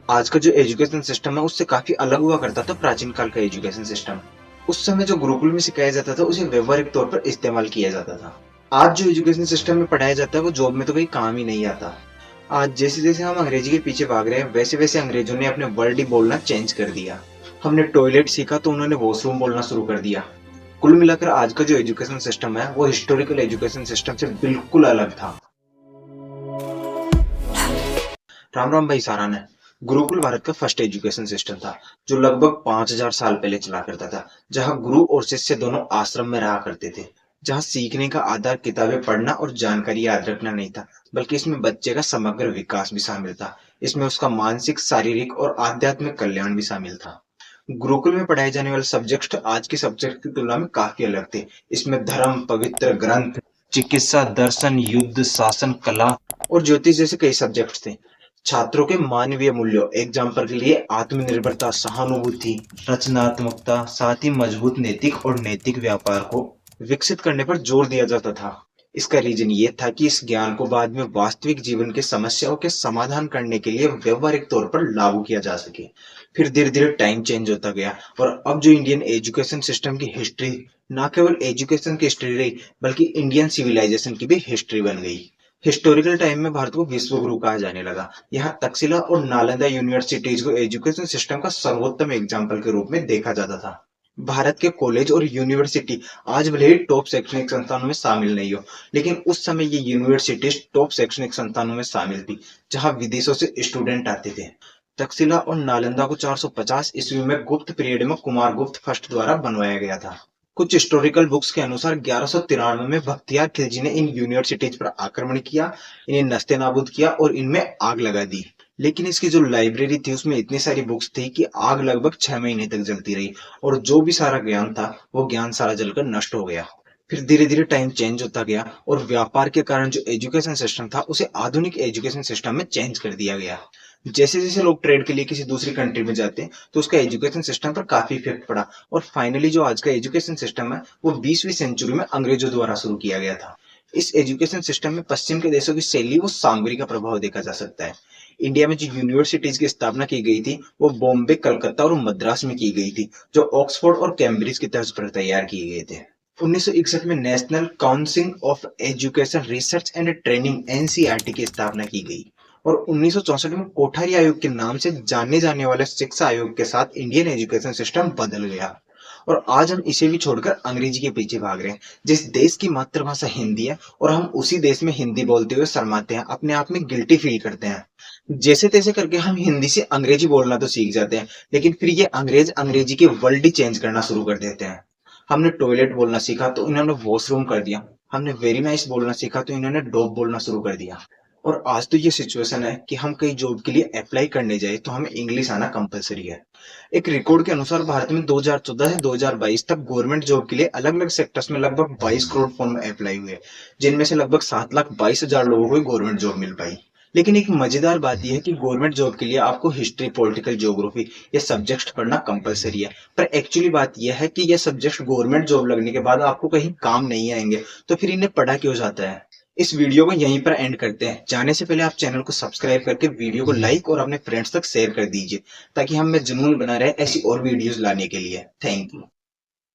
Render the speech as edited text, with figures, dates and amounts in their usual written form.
आज का जो एजुकेशन सिस्टम है उससे काफी अलग हुआ करता था प्राचीन काल का एजुकेशन सिस्टम। उस समय जो गुरुकुल में सिखाया जाता था उसे व्यवहारिक तौर पर इस्तेमाल किया जाता था। आज जो एजुकेशन सिस्टम में पढ़ाया जाता है वो जॉब में तो कहीं काम ही नहीं आता। आज जैसे जैसे हम अंग्रेजी के पीछे भाग रहे हैं वैसे वैसे अंग्रेजों ने अपने वर्ड ही बोलना चेंज कर दिया। हमने टॉयलेट सीखा तो उन्होंने वॉशरूम बोलना शुरू कर दिया। कुल मिलाकर आज का जो एजुकेशन सिस्टम है वो हिस्टोरिकल एजुकेशन सिस्टम से बिल्कुल अलग था। राम राम भाई सारान है। गुरुकुल भारत का फर्स्ट एजुकेशन सिस्टम था जो लगभग 5000 साल पहले चला करता था, जहां गुरु और शिष्य दोनों आश्रम में रहा करते थे। जहां सीखने का आधार किताबें पढ़ना और जानकारी याद रखना नहीं था, बल्कि इसमें बच्चे का समग्र विकास भी शामिल था। इसमें उसका मानसिक, शारीरिक और आध्यात्मिक कल्याण भी शामिल था। गुरुकुल में पढ़ाए जाने वाले सब्जेक्ट आज के सब्जेक्ट की तुलना में काफी अलग थे। इसमें धर्म, पवित्र ग्रंथ, चिकित्सा, दर्शन, युद्ध, शासन, कला और ज्योतिष जैसे कई सब्जेक्ट थे। छात्रों के मानवीय मूल्यों, एग्जाम्पल के लिए आत्मनिर्भरता, सहानुभूति, रचनात्मकता, साथ ही मजबूत नैतिक और नैतिक व्यापार को विकसित करने पर जोर दिया जाता था। इसका रीजन ये था कि इस ज्ञान को बाद में वास्तविक जीवन के समस्याओं के समाधान करने के लिए व्यवहारिक तौर पर लागू किया जा सके। फिर धीरे धीरे टाइम चेंज होता गया और अब जो इंडियन एजुकेशन सिस्टम की हिस्ट्री न केवल एजुकेशन की हिस्ट्री रही, बल्कि इंडियन सिविलाइजेशन की भी हिस्ट्री बन गई। हिस्टोरिकल टाइम में भारत को विश्व गुरु कहा जाने लगा। यहाँ तक्षशिला और नालंदा यूनिवर्सिटीज को एजुकेशन सिस्टम का सर्वोत्तम एग्जाम्पल के रूप में देखा जाता था। भारत के कॉलेज और यूनिवर्सिटी आज भले ही टॉप शैक्षणिक संस्थानों में शामिल नहीं हो, लेकिन उस समय ये यूनिवर्सिटीज टॉप शैक्षणिक संस्थानों में शामिल थी, जहां विदेशों से स्टूडेंट आते थे। तक्षशिला और नालंदा को 450 ईस्वी में गुप्त पीरियड में कुमार गुप्त फर्स्ट द्वारा बनवाया गया था। कुछ हिस्टोरिकल बुक्स के अनुसार 1193 में बख्तियार खिलजी ने इन यूनिवर्सिटीज पर आक्रमण किया, इन्हें नस्ते नाबूद किया और इनमें आग लगा दी। लेकिन इसकी जो लाइब्रेरी थी उसमें इतनी सारी बुक्स थी कि आग लगभग 6 महीने तक जलती रही और जो भी सारा ज्ञान था वो ज्ञान सारा जलकर नष्ट हो गया। फिर धीरे धीरे टाइम चेंज होता गया और व्यापार के कारण जो एजुकेशन सिस्टम था उसे आधुनिक एजुकेशन सिस्टम में चेंज कर दिया गया। जैसे जैसे लोग ट्रेड के लिए किसी दूसरी कंट्री में जाते हैं तो उसका एजुकेशन सिस्टम पर काफी इफेक्ट पड़ा और फाइनली जो आज का एजुकेशन सिस्टम है वो 20वीं सेंचुरी में अंग्रेजों द्वारा शुरू किया गया था। इस एजुकेशन सिस्टम में पश्चिम के देशों की शैली वो सामग्री का प्रभाव देखा जा सकता है। इंडिया में जो यूनिवर्सिटीज की स्थापना की गई थी वो बॉम्बे, कलकत्ता और मद्रास में की गई थी, जो ऑक्सफोर्ड और कैम्ब्रिज की तर्ज पर तैयार किए गए थे। 1961 में national council of education research and training NCERT की स्थापना की गई और 1964 में कोठारी आयोग के नाम से जाने जाने वाले शिक्षा आयोग के साथ इंडियन एजुकेशन सिस्टम बदल गया। और आज हम इसे भी छोड़कर अंग्रेजी के पीछे भाग रहे हैं। जिस देश की मातृभाषा हिंदी है और हम उसी देश में हिंदी बोलते हुए शर्माते हैं, अपने आप में गिल्टी फील करते हैं। जैसे तैसे करके हम हिंदी से अंग्रेजी बोलना तो सीख जाते हैं, लेकिन फिर ये अंग्रेज अंग्रेजी के वर्ल्ड ही चेंज करना शुरू कर देते हैं। हमने टॉयलेट बोलना सीखा तो इन्होंने वॉशरूम कर दिया। हमने वेरी नाइस बोलना सीखा तो इन्होंने डॉग बोलना शुरू कर दिया। और आज तो ये सिचुएशन है कि हम कहीं जॉब के लिए अप्लाई करने जाए तो हमें इंग्लिश आना कंपलसरी है। एक रिकॉर्ड के अनुसार भारत में 2014 से 2022 तक गवर्नमेंट जॉब के लिए अलग अलग सेक्टर्स में लगभग 22 करोड़ फॉर्म अप्लाई हुए, जिनमें से लगभग 7,22,000 लोगों को गवर्नमेंट जॉब मिल पाई। लेकिन एक मजेदार बात यह है कि गवर्नमेंट जॉब के लिए आपको हिस्ट्री, पॉलिटिकल ज्योग्राफी ये सब्जेक्ट पढ़ना कंपलसरी है। पर एक्चुअली बात यह है कि ये सब्जेक्ट गवर्नमेंट जॉब लगने के बाद आपको कहीं काम नहीं आएंगे, तो फिर इन्हें पढ़ा क्यों जाता है। इस वीडियो को यहीं पर एंड करते हैं। जाने से पहले आप चैनल को सब्सक्राइब करके वीडियो को लाइक और अपने फ्रेंड्स तक शेयर कर दीजिए, ताकि हम में जुनून बना रहे ऐसी और वीडियोस लाने के लिए। Thank you.